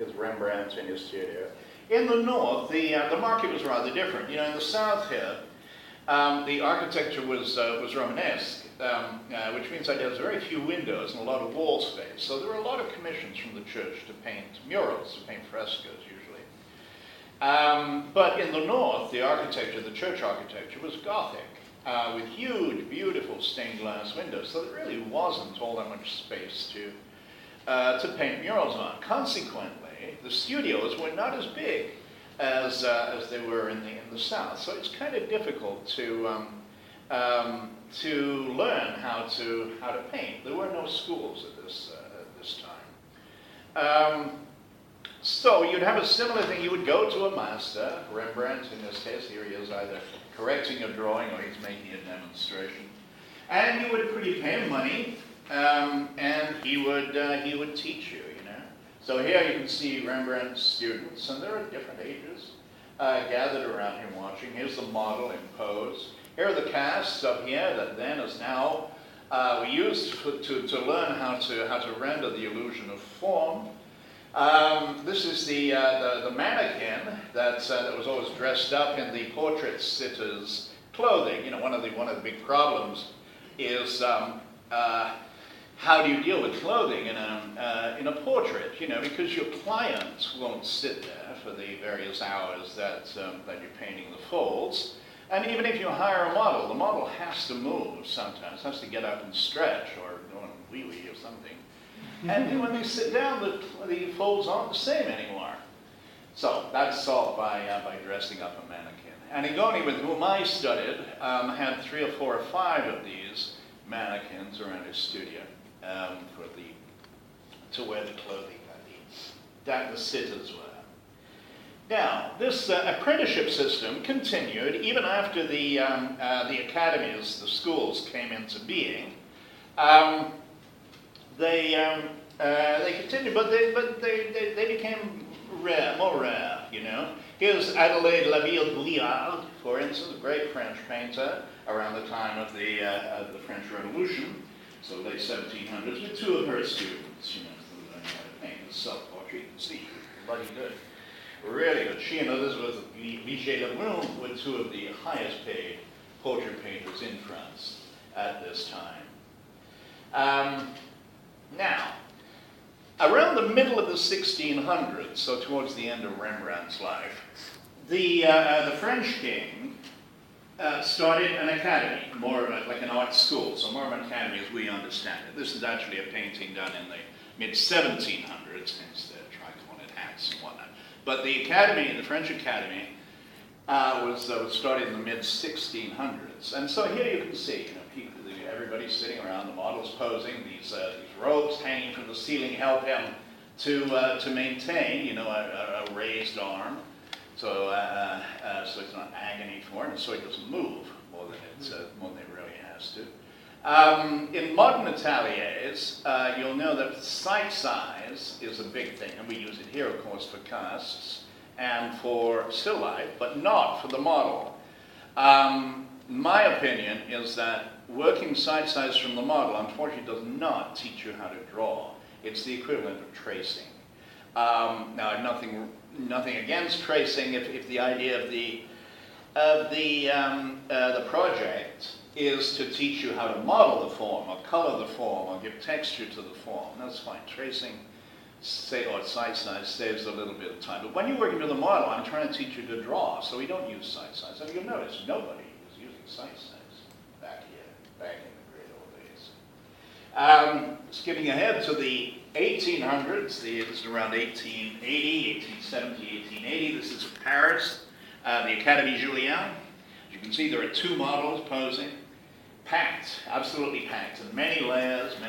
With Rembrandt in his studio. In the north, the market was rather different. You know, in the south here, the architecture was Romanesque, which means that there's very few windows and a lot of wall space. So there were a lot of commissions from the church to paint murals, to paint frescoes usually. But in the north, the architecture, the church architecture, was Gothic, with huge, beautiful stained glass windows. So there really wasn't all that much space to paint murals on. Consequently, the studios were not as big as they were in the south. So it's kind of difficult to learn how to paint. There were no schools at this time. So you'd have a similar thing. You would go to a master, Rembrandt in this case. Here he is either correcting a drawing or he's making a demonstration, and you would pay him money, and he would teach you. So here you can see Rembrandt's students, and they're at different ages, gathered around him watching. Here's the model in pose. Here are the casts up here that then is now we used to learn how to render the illusion of form. This is the mannequin that was always dressed up in the portrait sitter's clothing. You know, one of the big problems is how do you deal with clothing in a portrait? You know, because your client won't sit there for the various hours that you're painting the folds. And even if you hire a model, the model has to move sometimes, has to get up and stretch or go on a wee-wee or something. And when they sit down, the folds aren't the same anymore. So that's solved by dressing up a mannequin. And Igoni, with whom I studied, had 3 or 4 or 5 of these mannequins around his studio. To wear the clothing that the sitters were. Now, this apprenticeship system continued even after the academies, the schools, came into being. They continued, but they became more rare. You know, here's Adelaide Laville-Briard, for instance, a great French painter around the time of the French Revolution. So late 1700s, with 2 of her students, you know, who learned how to paint the self-portrait. You can see, bloody good, really good. She and Elizabeth Vigée-Lebrun were 2 of the highest paid portrait painters in France at this time. Now, around the middle of the 1600s, so towards the end of Rembrandt's life, the French king started an academy, more like an art school, so more of an academy as we understand it. This is actually a painting done in the mid-1700s, hence the tricornered hats and whatnot. But the academy, the French academy, was started in the mid-1600s. And so here you can see, you know, everybody's sitting around, the model's posing, these ropes hanging from the ceiling help him to maintain, you know, a raised arm. So it's not agony for him, so he doesn't move more than it really has to. In modern ateliers, you'll know that site size is a big thing, and we use it here, of course, for casts and for still life, but not for the model. My opinion is that working site size from the model, unfortunately, does not teach you how to draw. It's the equivalent of tracing. Now, nothing against tracing if the idea of the project is to teach you how to model the form or color the form or give texture to the form. That's fine. Tracing or site size saves a little bit of time. But when you're working with a model, I'm trying to teach you to draw, so we don't use site size. And you'll notice nobody is using site size back in the great old days. Skipping ahead to the 1800s, this is around 1880, 1870, 1880. This is Paris, the Académie Julian. As you can see, there are 2 models posing, packed, absolutely packed, and many layers,